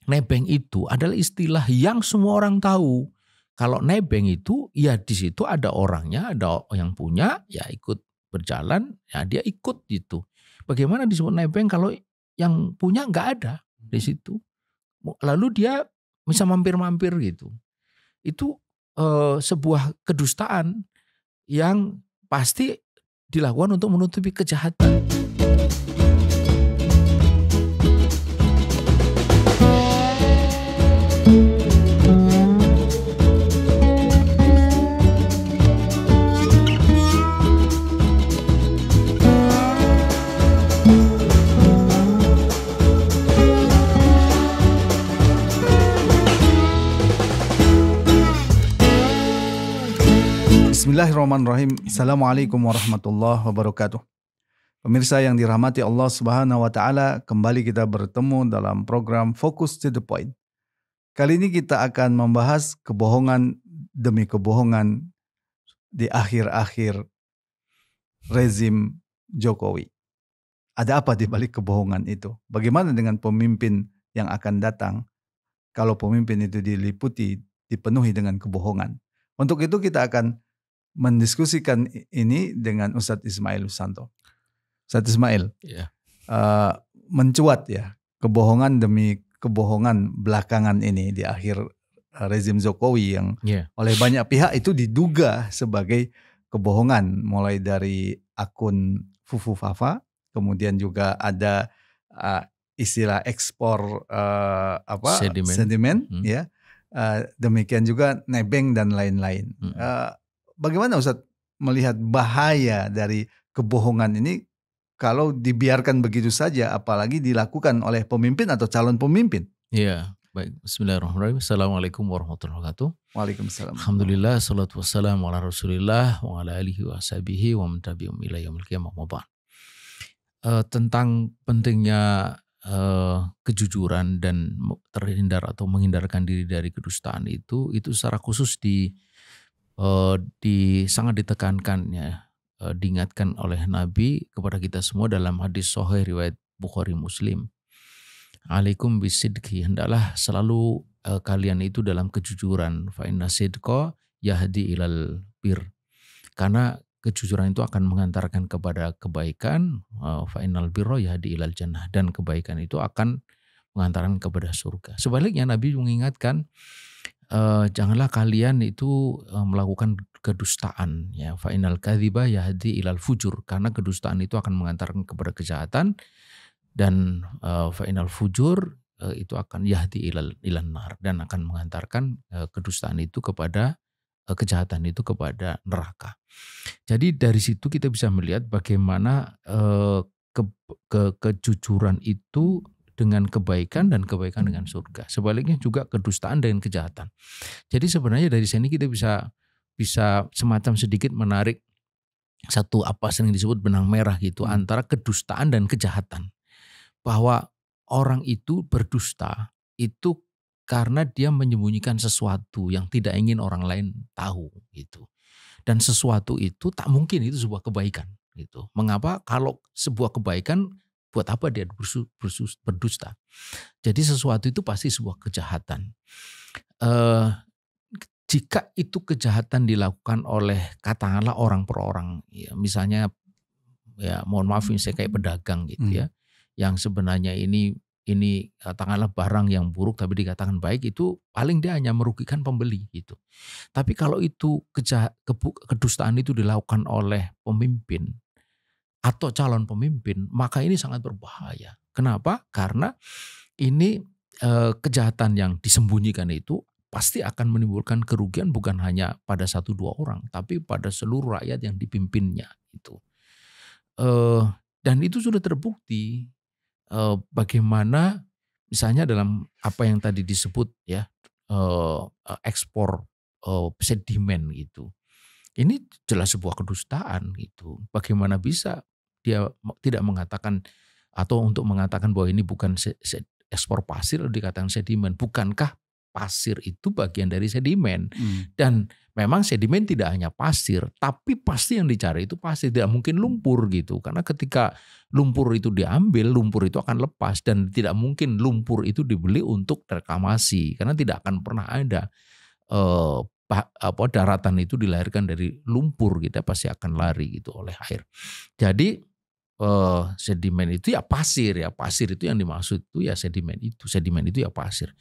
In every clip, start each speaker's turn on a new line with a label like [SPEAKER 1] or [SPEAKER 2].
[SPEAKER 1] nebeng itu adalah istilah yang semua orang tahu. Kalau nebeng itu ya di situ ada orangnya, ada yang punya, ya ikut berjalan, ya dia ikut gitu. Bagaimana disebut nebeng kalau yang punya nggak ada di situ? Lalu dia bisa mampir-mampir gitu. Itu sebuah kedustaan yang pasti dilakukan untuk menutupi kejahatan.
[SPEAKER 2] Bismillahirrahmanirrahim. Assalamualaikum warahmatullahi wabarakatuh. Pemirsa yang dirahmati Allah Subhanahu wa taala, kembali kita bertemu dalam program Focus to the Point. Kali ini kita akan membahas kebohongan demi kebohongan di akhir-akhir rezim Jokowi. Ada apa di balik kebohongan itu? Bagaimana dengan pemimpin yang akan datang kalau pemimpin itu dipenuhi dengan kebohongan? Untuk itu kita akan mendiskusikan ini dengan Ustadz Ismail Husanto. Ustadz Ismail, mencuat ya kebohongan demi kebohongan belakangan ini di akhir rezim Jokowi yang oleh banyak pihak itu diduga sebagai kebohongan, mulai dari akun Fufu Fafa, kemudian juga ada istilah ekspor sedimen, ya. Demikian juga nebeng dan lain-lain. Bagaimana Ustadz melihat bahaya dari kebohongan ini kalau dibiarkan begitu saja, apalagi dilakukan oleh pemimpin atau calon pemimpin?
[SPEAKER 1] Iya, baik. Bismillahirrahmanirrahim. Assalamualaikum warahmatullahi wabarakatuh.
[SPEAKER 2] Waalaikumsalam.
[SPEAKER 1] Alhamdulillah, salatu wassalamu ala rasulillah wa ala alihi wa sahbihi wa man tabi'um ila yaumil qiyamah wa ba'd. Tentang pentingnya kejujuran dan terhindar atau menghindarkan diri dari kedustaan itu secara khusus sangat ditekankan ya, diingatkan oleh Nabi kepada kita semua dalam hadis sahih riwayat Bukhari Muslim. Alaikum bisidqi, hendaklah selalu kalian itu dalam kejujuran. Fa inna sidqa yahdi ilal bir. Karena kejujuran itu akan mengantarkan kepada kebaikan. Fa innal birra yahdi ilal jannah, dan kebaikan itu akan mengantarkan kepada surga. Sebaliknya Nabi mengingatkan, janganlah kalian itu melakukan kedustaan ya, fa innal kadhiba yahdi ilal fujur, karena kedustaan itu akan mengantarkan kepada kejahatan, dan fa innal fujur itu akan yahdi ilan nar, dan akan mengantarkan kedustaan itu kepada kejahatan itu kepada neraka. Jadi dari situ kita bisa melihat bagaimana kejujuran itu dengan kebaikan dan kebaikan dengan surga. Sebaliknya juga kedustaan dengan kejahatan. Jadi sebenarnya dari sini kita bisa semacam sedikit menarik satu apa sering disebut benang merah gitu antara kedustaan dan kejahatan. Bahwa orang itu berdusta itu karena dia menyembunyikan sesuatu yang tidak ingin orang lain tahu gitu. Dan sesuatu itu tak mungkin itu sebuah kebaikan gitu. Mengapa? Kalau sebuah kebaikan, buat apa dia berdusta? Jadi sesuatu itu pasti sebuah kejahatan. Jika itu kejahatan dilakukan oleh katakanlah orang per orang, ya, misalnya ya mohon maaf misalnya kayak pedagang gitu ya, yang sebenarnya ini katakanlah barang yang buruk tapi dikatakan baik, itu paling dia hanya merugikan pembeli gitu. Tapi kalau itu kedustaan itu dilakukan oleh pemimpin atau calon pemimpin, maka ini sangat berbahaya. Kenapa? Karena ini kejahatan yang disembunyikan itu pasti akan menimbulkan kerugian bukan hanya pada 1-2 orang, tapi pada seluruh rakyat yang dipimpinnya itu. Dan itu sudah terbukti bagaimana misalnya dalam apa yang tadi disebut ya, ekspor sedimen gitu. Ini jelas sebuah kedustaan gitu. Bagaimana bisa dia tidak mengatakan atau untuk mengatakan bahwa ini bukan ekspor pasir lalu dikatakan sedimen. Bukankah pasir itu bagian dari sedimen. Dan memang sedimen tidak hanya pasir, tapi pasti yang dicari itu pasir, tidak mungkin lumpur gitu. Karena ketika lumpur itu diambil, lumpur itu akan lepas, dan tidak mungkin lumpur itu dibeli untuk reklamasi, karena tidak akan pernah ada daratan itu dilahirkan dari lumpur, kita pasti akan lari gitu oleh air. Jadi sedimen itu ya pasir itu yang dimaksud itu ya sedimen itu ya pasir.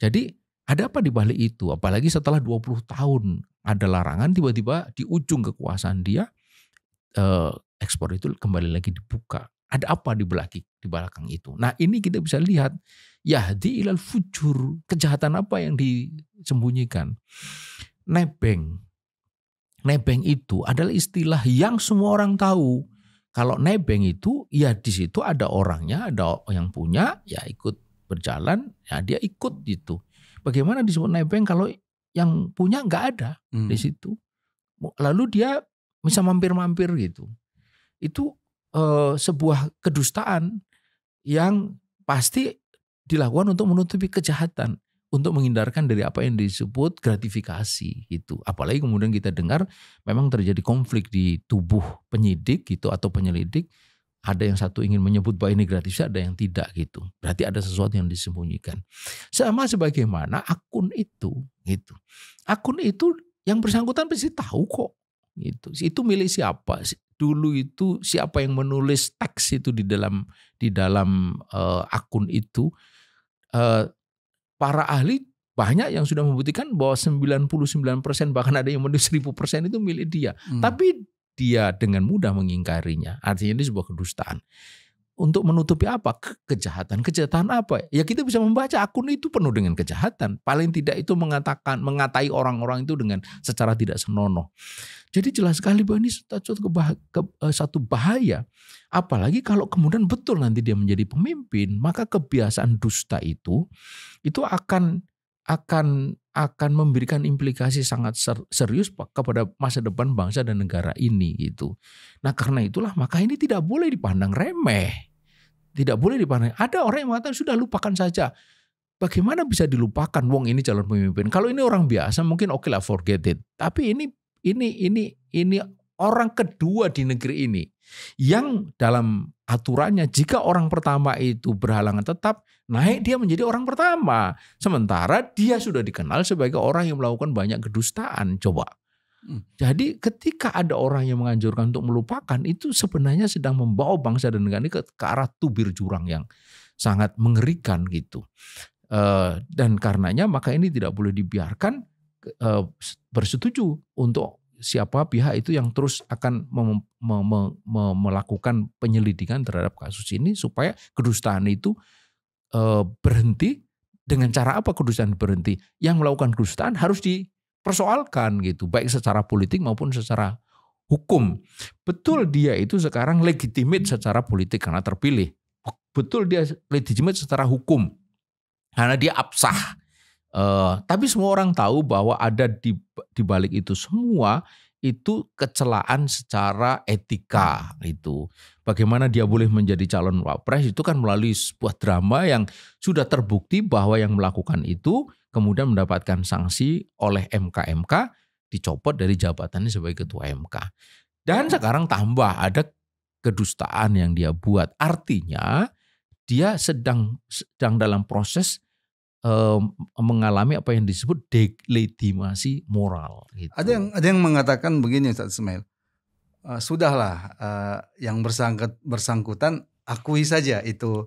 [SPEAKER 1] Jadi ada apa di balik itu? Apalagi setelah 20 tahun ada larangan, tiba-tiba di ujung kekuasaan dia ekspor itu kembali lagi dibuka. Ada apa di belakang itu? Nah, ini kita bisa lihat yahdi ilal fujur, kejahatan apa yang disembunyikan. Nebeng itu adalah istilah yang semua orang tahu. Kalau nebeng itu ya di situ ada orangnya, ada yang punya, ya ikut berjalan, ya dia ikut gitu. Bagaimana disebut nebeng kalau yang punya nggak ada di situ? Lalu dia bisa mampir-mampir gitu. Itu sebuah kedustaan yang pasti dilakukan untuk menutupi kejahatan, untuk menghindarkan dari apa yang disebut gratifikasi gitu. Apalagi kemudian kita dengar memang terjadi konflik di tubuh penyidik gitu atau penyelidik. Ada yang satu ingin menyebut bahwa ini gratis, ada yang tidak gitu. Berarti ada sesuatu yang disembunyikan. Sama sebagaimana akun itu gitu. Akun itu yang bersangkutan pasti tahu kok gitu. Itu milik siapa? Dulu itu siapa yang menulis teks itu di dalam akun itu. Para ahli banyak yang sudah membuktikan bahwa 99% bahkan ada yang menulis 1000% itu milik dia. Tapi dia dengan mudah mengingkarinya. Artinya ini sebuah kedustaan. Untuk menutupi apa? Kejahatan. Kejahatan apa? Ya kita bisa membaca akun itu penuh dengan kejahatan. Paling tidak itu mengatai orang-orang itu dengan secara tidak senonoh. Jadi jelas sekali bahwa ini satu bahaya. Apalagi kalau kemudian betul nanti dia menjadi pemimpin, maka kebiasaan dusta itu akan memberikan implikasi sangat serius kepada masa depan bangsa dan negara ini gitu. Nah, karena itulah maka ini tidak boleh dipandang remeh. Tidak boleh dipandang. Ada orang yang mengatakan sudah lupakan saja. Bagaimana bisa dilupakan? Wong ini calon pemimpin. Kalau ini orang biasa mungkin oke lah, forget it. Tapi ini orang kedua di negeri ini yang dalam aturannya jika orang pertama itu berhalangan tetap, naik dia menjadi orang pertama. Sementara dia sudah dikenal sebagai orang yang melakukan banyak kedustaan. Coba. Jadi ketika ada orang yang menganjurkan untuk melupakan, itu sebenarnya sedang membawa bangsa dan negara ini ke arah tubir jurang yang sangat mengerikan gitu. Dan karenanya maka ini tidak boleh dibiarkan bersetuju untuk siapa pihak itu yang terus akan melakukan penyelidikan terhadap kasus ini supaya kedustaan itu berhenti. Dengan cara apa kedustaan berhenti? Yang melakukan kedustaan harus dipersoalkan gitu, baik secara politik maupun secara hukum. Betul dia itu sekarang legitimate secara politik karena terpilih. Betul dia legitimate secara hukum karena dia absah. Tapi semua orang tahu bahwa ada di balik itu semua itu kecelaan secara etika itu. Bagaimana dia boleh menjadi calon wapres itu kan melalui sebuah drama yang sudah terbukti bahwa yang melakukan itu kemudian mendapatkan sanksi oleh MK, dicopot dari jabatannya sebagai ketua MK. Dan sekarang tambah ada kedustaan yang dia buat. Artinya dia sedang dalam proses mengalami apa yang disebut delegitimasi moral. Gitu.
[SPEAKER 2] Ada yang mengatakan begini, Ustaz Ismail, sudahlah yang bersangkutan akui saja itu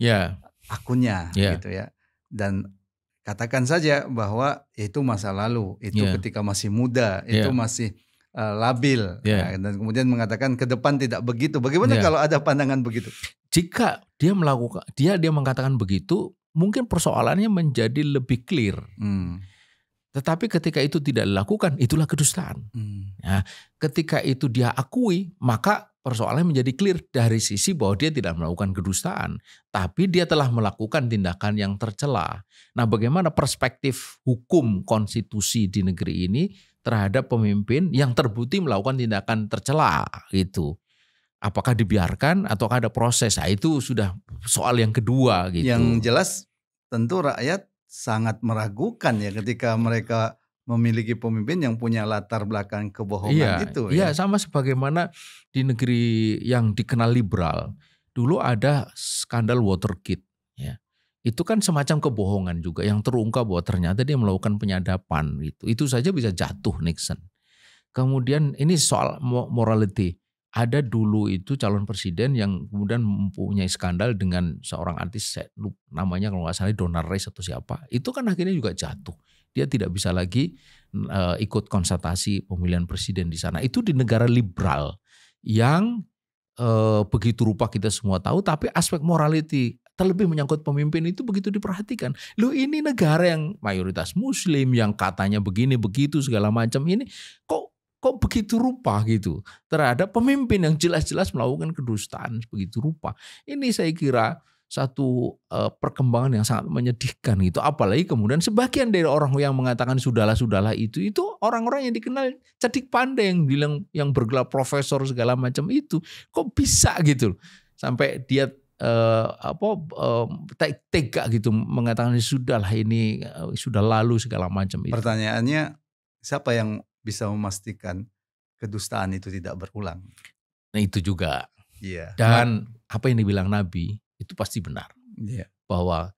[SPEAKER 2] akunnya, gitu ya, dan katakan saja bahwa itu masa lalu, itu ketika masih muda, itu masih labil, dan kemudian mengatakan ke depan tidak begitu. Bagaimana kalau ada pandangan begitu?
[SPEAKER 1] Jika dia mengatakan begitu, mungkin persoalannya menjadi lebih clear. Tetapi ketika itu tidak dilakukan, itulah kedustaan. Nah, ketika itu dia akui, maka persoalannya menjadi clear dari sisi bahwa dia tidak melakukan kedustaan. Tapi dia telah melakukan tindakan yang tercela. Nah, bagaimana perspektif hukum konstitusi di negeri ini terhadap pemimpin yang terbukti melakukan tindakan tercela itu? Apakah dibiarkan atau ada proses? Nah, itu sudah soal yang kedua gitu.
[SPEAKER 2] Yang jelas tentu rakyat sangat meragukan ya ketika mereka memiliki pemimpin yang punya latar belakang kebohongan itu.
[SPEAKER 1] Iya, sama sebagaimana di negeri yang dikenal liberal, dulu ada skandal Watergate. Ya. Itu kan semacam kebohongan juga yang terungkap bahwa ternyata dia melakukan penyadapan gitu. Itu saja bisa jatuh Nixon. Kemudian ini soal morality. Ada dulu itu calon presiden yang kemudian mempunyai skandal dengan seorang artis, namanya kalau nggak salah Donald Rice atau siapa. Itu kan akhirnya juga jatuh. Dia tidak bisa lagi ikut konsultasi pemilihan presiden di sana. Itu di negara liberal yang begitu rupa kita semua tahu, tapi aspek morality terlebih menyangkut pemimpin itu begitu diperhatikan. Loh, ini negara yang mayoritas muslim, yang katanya begini begitu segala macam, ini kok begitu rupa gitu terhadap pemimpin yang jelas-jelas melakukan kedustaan begitu rupa. Ini saya kira satu perkembangan yang sangat menyedihkan gitu. Apalagi kemudian sebagian dari orang yang mengatakan sudahlah itu orang-orang yang dikenal cerdik pandai, yang bilang, yang bergelar profesor segala macam itu. Kok bisa gitu sampai dia tega gitu mengatakan sudahlah ini sudah lalu segala macam itu.
[SPEAKER 2] Pertanyaannya, siapa yang bisa memastikan kedustaan itu tidak berulang?
[SPEAKER 1] Nah itu juga.
[SPEAKER 2] Iya.
[SPEAKER 1] Dan apa yang dibilang Nabi itu pasti benar.
[SPEAKER 2] Iya.
[SPEAKER 1] Bahwa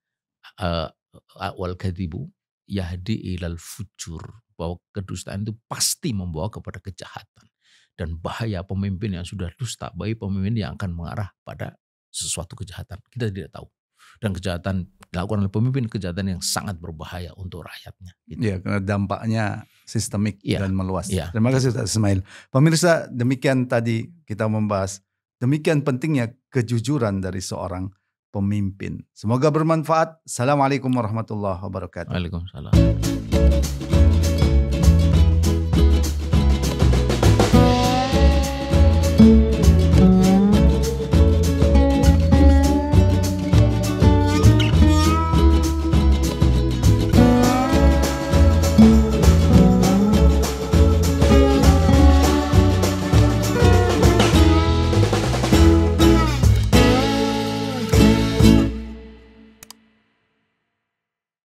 [SPEAKER 1] wal kadhibu yahdi ilal fujur, bahwa kedustaan itu pasti membawa kepada kejahatan. Dan bahaya pemimpin yang sudah dusta, bagi pemimpin yang akan mengarah pada sesuatu kejahatan. Kita tidak tahu. Dan kejahatan dilakukan oleh pemimpin, kejahatan yang sangat berbahaya untuk rakyatnya. Gitu.
[SPEAKER 2] Ya, karena dampaknya sistemik dan meluas.
[SPEAKER 1] Ya.
[SPEAKER 2] Terima kasih Ustaz Ismail. Pemirsa, demikian tadi kita membahas demikian pentingnya kejujuran dari seorang pemimpin. Semoga bermanfaat. Assalamualaikum warahmatullahi wabarakatuh.
[SPEAKER 1] Waalaikumsalam.